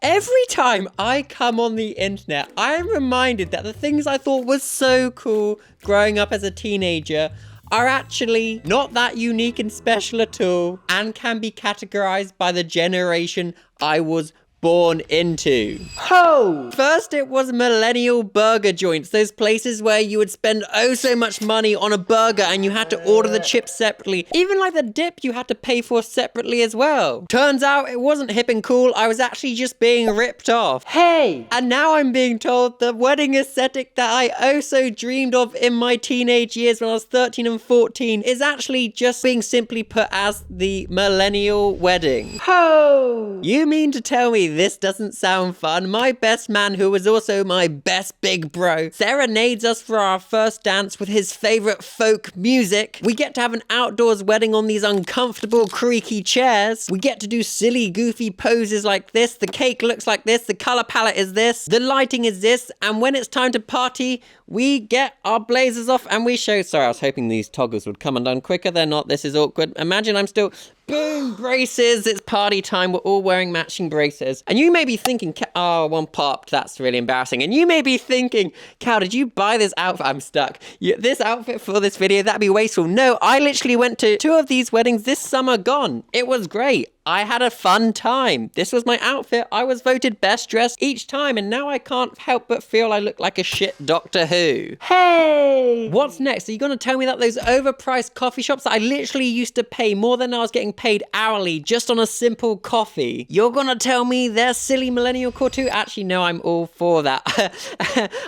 Every time I come on the internet, I am reminded that the things I thought was so cool growing up as a teenager are actually not that unique and special at all and can be categorized by the generation I was born into. Ho! First it was millennial burger joints, those places where you would spend oh so much money on a burger and you had to order the chips separately. Even like the dip you had to pay for separately as well. Turns out it wasn't hip and cool, I was actually just being ripped off. Hey! And now I'm being told the wedding aesthetic that I oh so dreamed of in my teenage years when I was 13 and 14 is actually just being simply put as the millennial wedding. Ho! You mean to tell me this doesn't sound fun? My best man, who was also my best big bro, serenades us for our first dance with his favorite folk music. We get to have an outdoors wedding on these uncomfortable, creaky chairs. We get to do silly, goofy poses like this. The cake looks like this. The color palette is this. The lighting is this. And when it's time to party, we get our blazers off and we show... Sorry, I was hoping these toggles would come undone quicker. They're not. This is awkward. Imagine I'm still... Boom! Braces! It's party time. We're all wearing matching braces. And you may be thinking, oh, one popped. That's really embarrassing. And you may be thinking, Cal, did you buy this outfit? I'm stuck. This outfit for this video, that'd be wasteful. No, I literally went to 2 of these weddings this summer gone. It was great. I had a fun time. This was my outfit. I was voted best dressed each time, and now I can't help but feel I look like a shit Doctor Who. Hey! What's next? Are you gonna tell me that those overpriced coffee shops that I literally used to pay more than I was getting paid hourly just on a simple coffee, you're gonna tell me they're silly millennial core too? Actually, no, I'm all for that.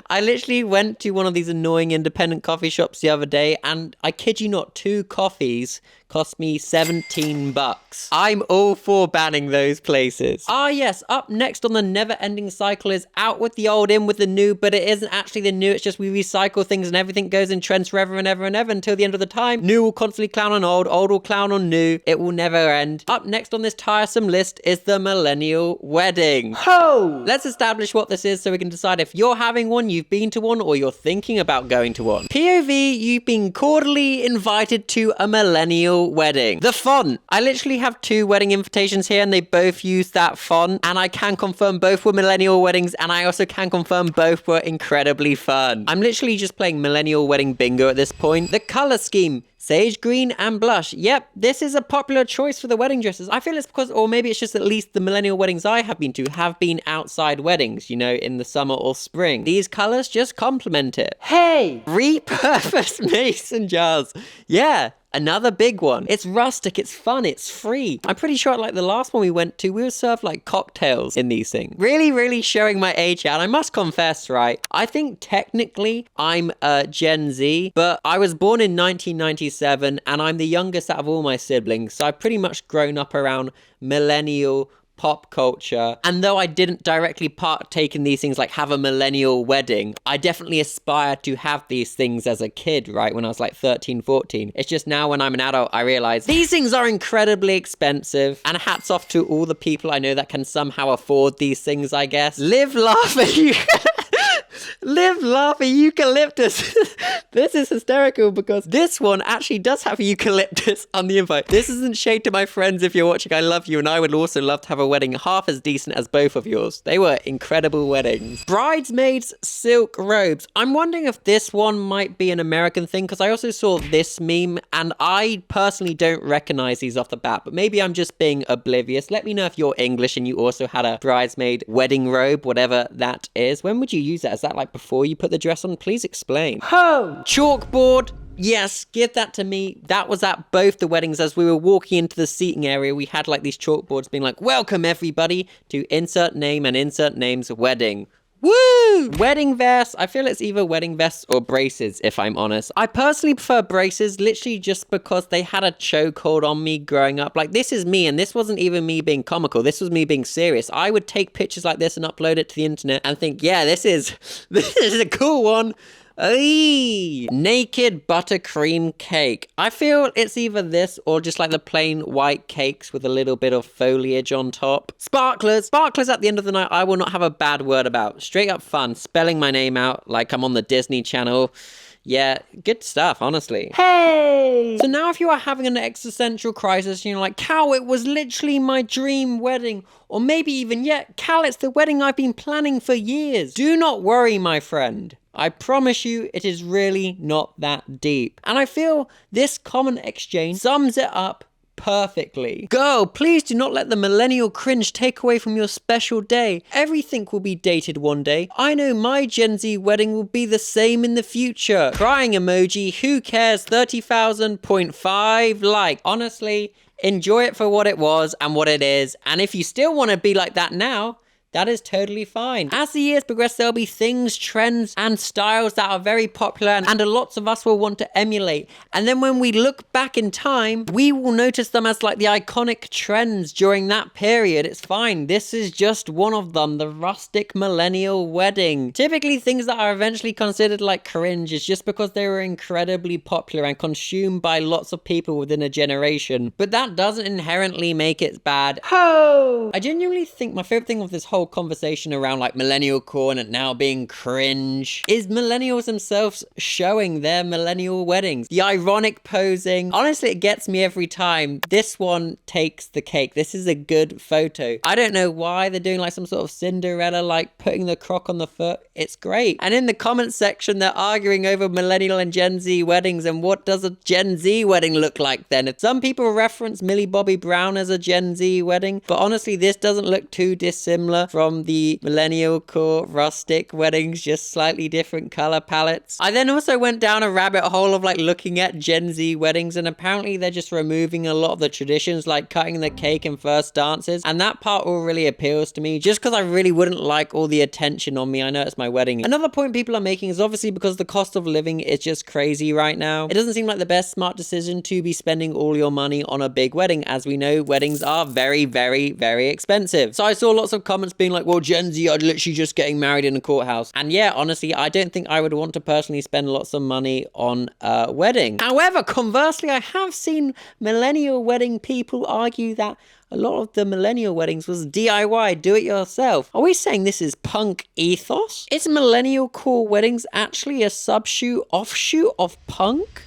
I literally went to one of these annoying independent coffee shops the other day, and I kid you not, 2 coffees cost me $17. I'm all for banning those places. Ah yes, up next on the never-ending cycle is out with the old, in with the new, but it isn't actually the new, it's just we recycle things and everything goes in trends forever and ever and ever until the end of the time. New will constantly clown on old will clown on new, it will never end. Up next on this tiresome list is the millennial wedding. Ho! Let's establish what this is so we can decide if you're having one, you've been to one, or you're thinking about going to one. POV, you've been cordially invited to a millennial wedding. The font. I literally have 2 wedding invitations here and they both use that font, and I can confirm both were millennial weddings, and I also can confirm both were incredibly fun. I'm literally just playing millennial wedding bingo at this point. The color scheme. Sage green and blush. Yep, this is a popular choice for the wedding dresses. I feel it's because, or maybe it's just at least the millennial weddings I have been to have been outside weddings, you know, in the summer or spring. These colors just complement it. Hey! Repurposed mason jars. Yeah. Another big one. It's rustic, it's fun, it's free. I'm pretty sure like the last one we went to, we were served like cocktails in these things. Really showing my age out. I must confess, right? I think technically I'm a Gen Z, but I was born in 1997 and I'm the youngest out of all my siblings. So I've pretty much grown up around millennial pop culture, and though I didn't directly partake in these things like have a millennial wedding, I definitely aspire to have these things as a kid, right, when I was like 13, 14. It's just now when I'm an adult, I realize these things are incredibly expensive, and hats off to all the people I know that can somehow afford these things, I guess. Live, laugh, and you... Live, laugh, a eucalyptus. This is hysterical because this one actually does have a eucalyptus on the invite. This isn't shade to my friends if you're watching. I love you, and I would also love to have a wedding half as decent as both of yours. They were incredible weddings. Bridesmaids silk robes. I'm wondering if this one might be an American thing because I also saw this meme and I personally don't recognize these off the bat, but maybe I'm just being oblivious. Let me know if you're English and you also had a bridesmaid wedding robe, whatever that is. When would you use that? Is that like before you put the dress on? Please explain. Ho! Chalkboard. Yes, give that to me. That was at both the weddings. As we were walking into the seating area, we had like these chalkboards being like, welcome everybody to insert name and insert name's wedding. Woo! Wedding vests. I feel it's either wedding vests or braces, if I'm honest. I personally prefer braces, literally just because they had a chokehold on me growing up. Like, this is me, and this wasn't even me being comical. This was me being serious. I would take pictures like this and upload it to the internet and think, yeah, this is a cool one. Eee! Naked buttercream cake. I feel it's either this or just like the plain white cakes with a little bit of foliage on top. Sparklers. Sparklers at the end of the night I will not have a bad word about. Straight up fun. Spelling my name out like I'm on the Disney Channel. Yeah, good stuff, honestly. Hey! So now if you are having an existential crisis and you're like, Cal, it was literally my dream wedding. Or maybe even yet, Cal, it's the wedding I've been planning for years. Do not worry, my friend. I promise you, it is really not that deep. And I feel this comment exchange sums it up perfectly. Girl, please do not let the millennial cringe take away from your special day. Everything will be dated one day. I know my Gen Z wedding will be the same in the future. Crying emoji, who cares, 30,000.5 like. Honestly, enjoy it for what it was and what it is. And if you still want to be like that now, that is totally fine. As the years progress, there'll be things, trends, and styles that are very popular and lots of us will want to emulate. And then when we look back in time, we will notice them as like the iconic trends during that period. It's fine. This is just one of them, the rustic millennial wedding. Typically, things that are eventually considered like cringe is just because they were incredibly popular and consumed by lots of people within a generation. But that doesn't inherently make it bad. Ho! I genuinely think my favorite thing of this whole conversation around like millennial core and it now being cringe is millennials themselves showing their millennial weddings. The ironic posing. Honestly, it gets me every time. This one takes the cake. This is a good photo. I don't know why they're doing like some sort of Cinderella, like putting the crock on the foot. It's great. And in the comment section, they're arguing over millennial and Gen Z weddings and what does a Gen Z wedding look like then? If some people reference Millie Bobby Brown as a Gen Z wedding, but honestly, this doesn't look too dissimilar from the millennial core rustic weddings, just slightly different color palettes. I then also went down a rabbit hole of like looking at Gen Z weddings, and apparently they're just removing a lot of the traditions like cutting the cake and first dances, and that part all really appeals to me just because I really wouldn't like all the attention on me. I know it's my wedding. Another point people are making is obviously because the cost of living is just crazy right now. It doesn't seem like the best smart decision to be spending all your money on a big wedding. As we know, weddings are very, very, very expensive. So I saw lots of comments being like, well, Gen Z are literally just getting married in a courthouse. And yeah, honestly, I don't think I would want to personally spend lots of money on a wedding. However, conversely, I have seen millennial wedding people argue that a lot of the millennial weddings was DIY, do it yourself. Are we saying this is punk ethos? Is millennial core weddings actually a offshoot of punk?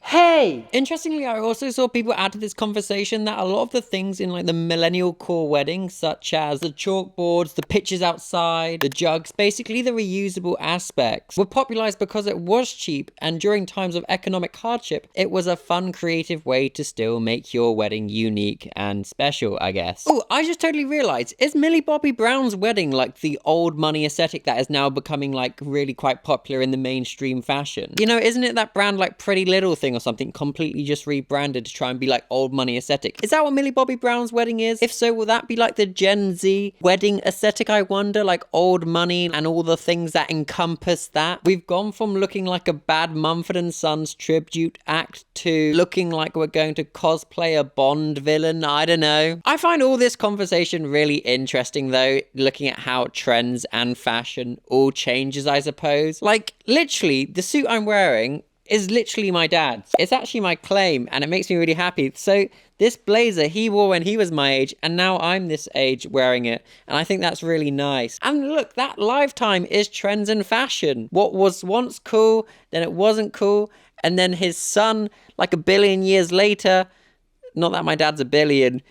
Hey! Interestingly, I also saw people add to this conversation that a lot of the things in like the millennial core weddings, such as the chalkboards, the pictures outside, the jugs, basically the reusable aspects, were popularized because it was cheap, and during times of economic hardship, it was a fun, creative way to still make your wedding unique and special, I guess. Oh, I just totally realized, is Millie Bobby Brown's wedding like the old money aesthetic that is now becoming like really quite popular in the mainstream fashion? You know, isn't it that brand like Pretty Little Thing or something completely just rebranded to try and be like old money aesthetic? Is that what Millie Bobby Brown's wedding is? If so, will that be like the Gen Z wedding aesthetic, I wonder? Like old money and all the things that encompass that? We've gone from looking like a bad Mumford & Sons tribute act to looking like we're going to cosplay a Bond villain. I don't know. I find all this conversation really interesting though, looking at how trends and fashion all changes, I suppose. Like literally, the suit I'm wearing is literally my dad's. It's actually my claim and it makes me really happy. So this blazer he wore when he was my age and now I'm this age wearing it. And I think that's really nice. And look, that lifetime is trends and fashion. What was once cool, then it wasn't cool. And then his son, like a billion years later, not that my dad's a billion,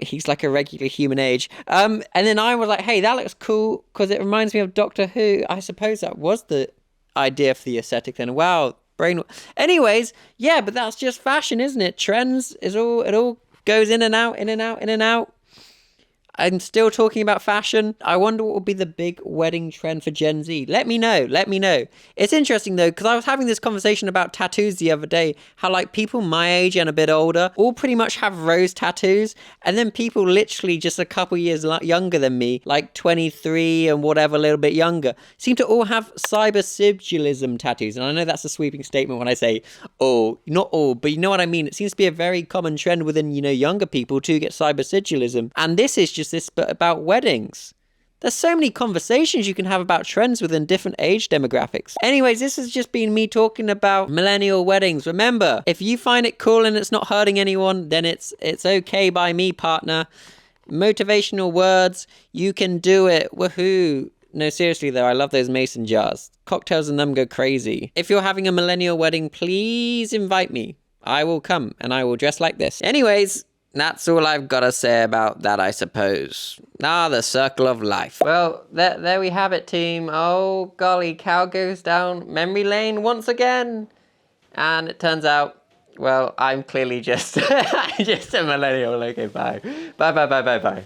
he's like a regular human age. And then I was like, hey, that looks cool because it reminds me of Doctor Who. I suppose that was the idea for the aesthetic then. Wow. Brain. Anyways, yeah, but that's just fashion, isn't it? Trends is all, it all goes in and out, in and out, in and out. I'm still talking about fashion. I wonder what will be the big wedding trend for Gen Z. Let me know. Let me know. It's interesting though, because I was having this conversation about tattoos the other day. How like people my age and a bit older all pretty much have rose tattoos. And then people literally just a couple years younger than me, like 23 and whatever, a little bit younger, seem to all have cybersigilism tattoos. And I know that's a sweeping statement when I say all, not all, but you know what I mean? It seems to be a very common trend within, you know, younger people to get cybersigilism. And this is just this but about weddings. There's so many conversations you can have about trends within different age demographics. Anyways, this has just been me talking about millennial weddings. Remember, if you find it cool and it's not hurting anyone, then it's okay by me, partner. Motivational words, you can do it. Woohoo. No, seriously though, I love those mason jars. Cocktails in them go crazy. If you're having a millennial wedding, please invite me. I will come, and I will dress like this. Anyways, that's all I've got to say about that, I suppose. The circle of life. Well, there we have it, team. Oh, golly, cow goes down memory lane once again. And it turns out, well, I'm clearly just, just a millennial. Okay, bye. Bye.